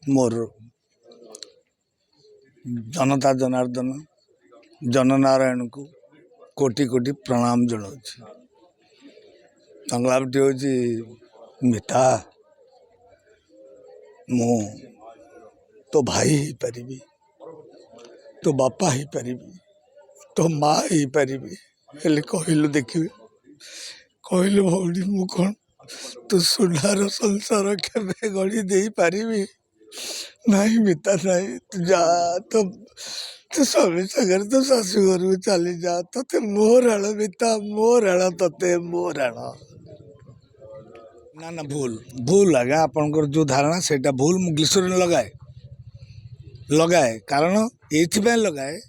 मोर जनता जनार्दन जननारायण को कोटि कोटि प्रणाम जनाऊँ। संलापटी हूँ मिता मु तो भाई ही पारिबी, तो बापा ही पारिबी, तो माँ ही पारिबी, हेले कहलु देखिए कहलु भौणी मु कौन तू सुनार संसार केवे गढ़ी दे पारिबी नहीं मिता नहीं तू जा तो तू स्वामी सागर तो शाशु घर को चली जा ते मोर आण मिता मोर आण ते मोर आण ना ना भूल भूल आज्ञा आपंकर जो धारणा से भूल मु ग्लिसरीन लगाए लगाए कारण ये लगाए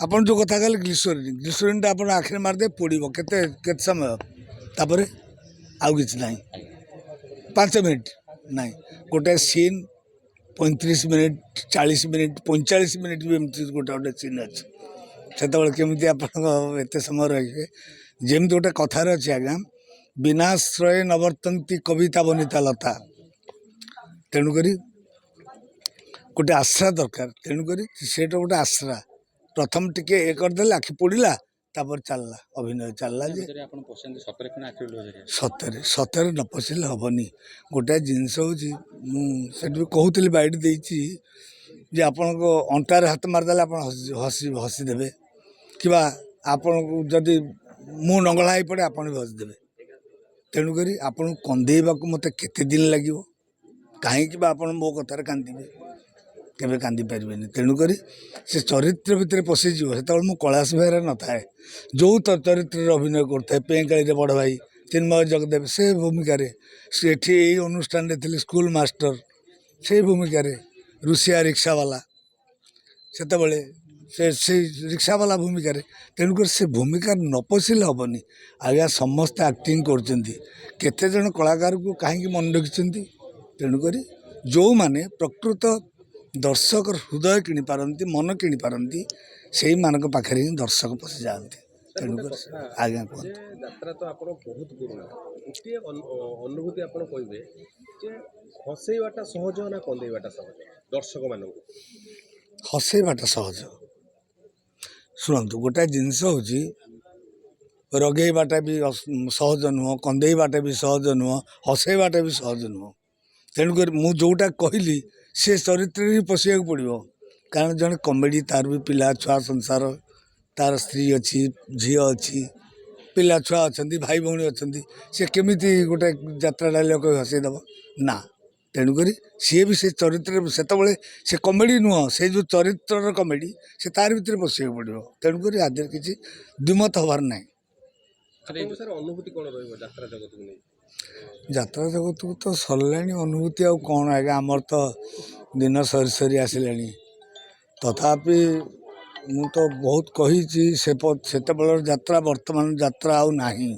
आपन जो कथा कहले ग्लिसरीन ग्लिसरीन आप आखिरी मारदे पोड़ो के समय तापर आउ कि ना 5 मिनट ना गोटे सीन 35 मिनट 40 मिनट 45 मिनट भी एमती गोटे गोटे सीन अच्छे से केमी आप समय रही जमी गोटे कथार अच्छे आज्ञा विनाश्रय नवर्तंती कविता बनिता लता तेणुक गोटे आश्रा दरकार तेणुक से गोटे आश्रा प्रथम टिके ये करदे आखि पोड़ा तापर चलला अभिनय चलला जे सतरे सतरे न पशिले हेनी गोटे जिनस हूँ मुझे कहूली बैठ देती जे आपण को अंटार हाथ मारदे आप हसी हसीदे कि आपण को जदि मु नंगला ही पड़े आप भी हसीदे तेणुक आपन कंदेवा मत केते दिन लगे कहीं आप मो कथार कांदे केवे कांदी पारे तेणुक से चरित्र भितर पशिज से मु कैलाश बेहरा न थाए जो चरित्र अभिनय करता पेंकाड़ी बड़ भाई चिन्मय जगदेव से भूमिकार से अनुष्ठान थे स्कूल मास्टर से भूमिकार रुषिया रिक्शावाला से रिक्शावाला भूमिकार तेणुक से भूमिका न पशिले हेनी आज्ञा समस्ते एक्टिंग करते जन कलाकार को कहीं मन रखिंट तेणुक जो माने प्रकृत दर्शक हृदय किणी पारती मन किणी पारती से मानक पाखे ही दर्शक पशि जाती तेणुक आज्ञा यात्रा तो आप बहुत पुराना गोटे अनुभूति आप कहे हसैवाटा सहज ना कंदेवाटा सहज दर्शक मान हसैवाटा सहज शुणु गोटे जिनस हूँ रगेबाटा भी सहज नुह कंदेबाटा भी सहज नुह हसैबाटा भी सहज नुह तेणुक मु जोटा कहली से चरित्र ही पशिया पड़ो कारण जन कमेडी तार भी पिला छुआ संसार तार स्त्री अच्छी झी अच्छी पिला छुआ अच्छा भाई भौणी अच्छा सी केमी गोटे यात्रा डायलग हसईदेव ना तेणुक सी भी से चरित्र से कमेडी नुह से जो चरित्र कमेडी से तार भर पशिया पड़ो तेणुक आदि किसी द्विमत हबार ना अनुभूति कौन यात्रा जगत को नहीं यात्रा जगत को तो सरला अनुभूति आ कौन आज्ञा आमर तो दिन सरी सरी आसला तथापि मु तो बहुत कही से यात्रा वर्तमान यात्रा आउ नाही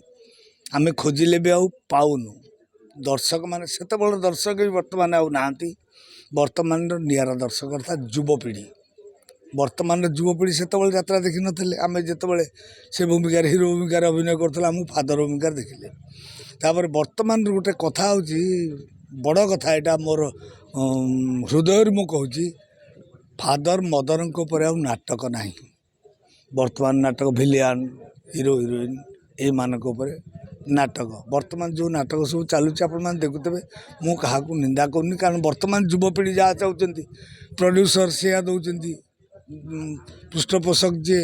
आमे खोजिले भी आउ पाऊनु दर्शक माने से दर्शक भी वर्तमान आउ नाहांती वर्तमान निरा दर्शक अर्थात युवपीढ़ी वर्तमान युवपीढ़ी से यात्रा देखी नथिले आमे जेतेबेले से भूमिकार हिरो भूमिकार अभिनय करथला आमु फादर भूमिकार देखिले तापर वर्तमान गोटे कथा होची बड़ कथा एटा मोर हृदय मु कहूँ फादर मदर पर नाटक ना वर्तमान नाटक भिलियान हिरो हिरोइन ये मानक नाटक वर्तमान जो नाटक सब चलुचे आप देखुते मु क्या निंदा करनी कारण वर्तमान युवपीढ़ी जहाँ चाहते प्रोड्यूसर से दौरान पृष्ठपोषक जे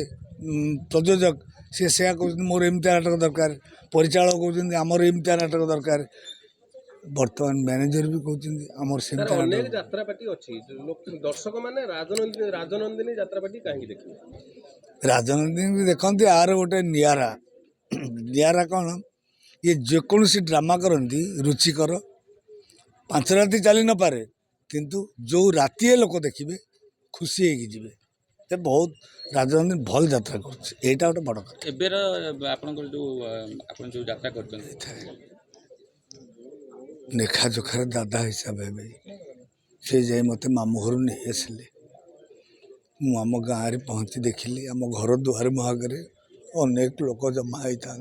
प्रयोजक से कहते मोर एमती नाटक दरकार परिचालक कहते आमर एमती नाटक दरकार वर्तमान मैनेजर भी कहते आमर से यात्रापाटी अच्छी दर्शक माने राजनंदिनी यात्रापाटी कहीं देखिए राजनंदिनी भी देखते यार गोटे निरा निरा कौन ये जेकोसी ड्रामा करती रुचिकर 5 राति चली न पारे किंतु जो राति लोक देखिए खुशी होगी ते बहुत राजनंदिनी भल यात्रा करटा गोटे बड़ कथा लेखा जोखार दादा हिसाब हे से जाए मत मामू घर नहीं आसिले मुम गाँव में पहुँची देखिली आम घर दुआर मुहागरे अनेक लोक जमा होता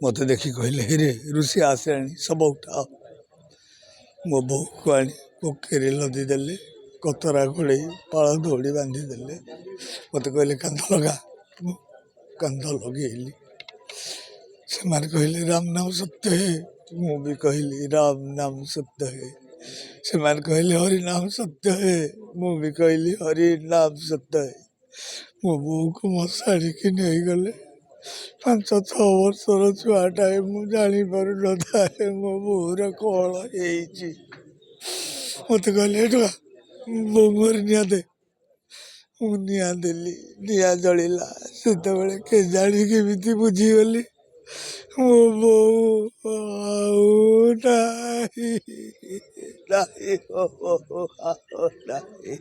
मत देखी कहले रे ऋषि आसे सब उठा मो बो को आनी କୋକେରି ଲଦି ଦେଲେ, କତରା ଘୋଡ଼େଇ ପାଳ ଦୌଡ଼ି ବାନ୍ଧିଦେଲେ। ମୋତେ କହିଲେ କାନ୍ଧ ଲଗା, ମୁଁ କାନ୍ଧ ଲଗେଇଲି। ସେମାନେ କହିଲେ ରାମ ନାମ ସତ୍ୟ ହେ, ମୁଁ ବି କହିଲି ରାମ ନାମ ସତ୍ୟ ହେ। ସେମାନେ କହିଲେ ହରି ନାମ ସତ୍ୟ ହେ, ମୁଁ ବି କହିଲି ହରି ନାମ ସତ୍ୟ ହେ। ମୋ ବୋଉକୁ ମଶାଣିକି ନେଇଗଲେ। 5-6 ବର୍ଷର ଛୁଆଟାଏ, ମୁଁ ଜାଣିପାରୁନଥାଏ ମୋ ବୋଉର କ'ଣ ହେଇଛି। ମୋତେ କହିଲେ ଏଠୁ ବୋଉ ମୁହଁରେ ନିଆଁ ଦେ। ମୁଁ ନିଆଁ ଦେଲି, ନିଆଁ ଜଳିଲା। ସେତେବେଳେ କେଜାଣି କେମିତି ବୁଝିଗଲି ମୋ ବୋଉ ଆଉ ନାହିଁ, ନାହିଁ, ନାହିଁ।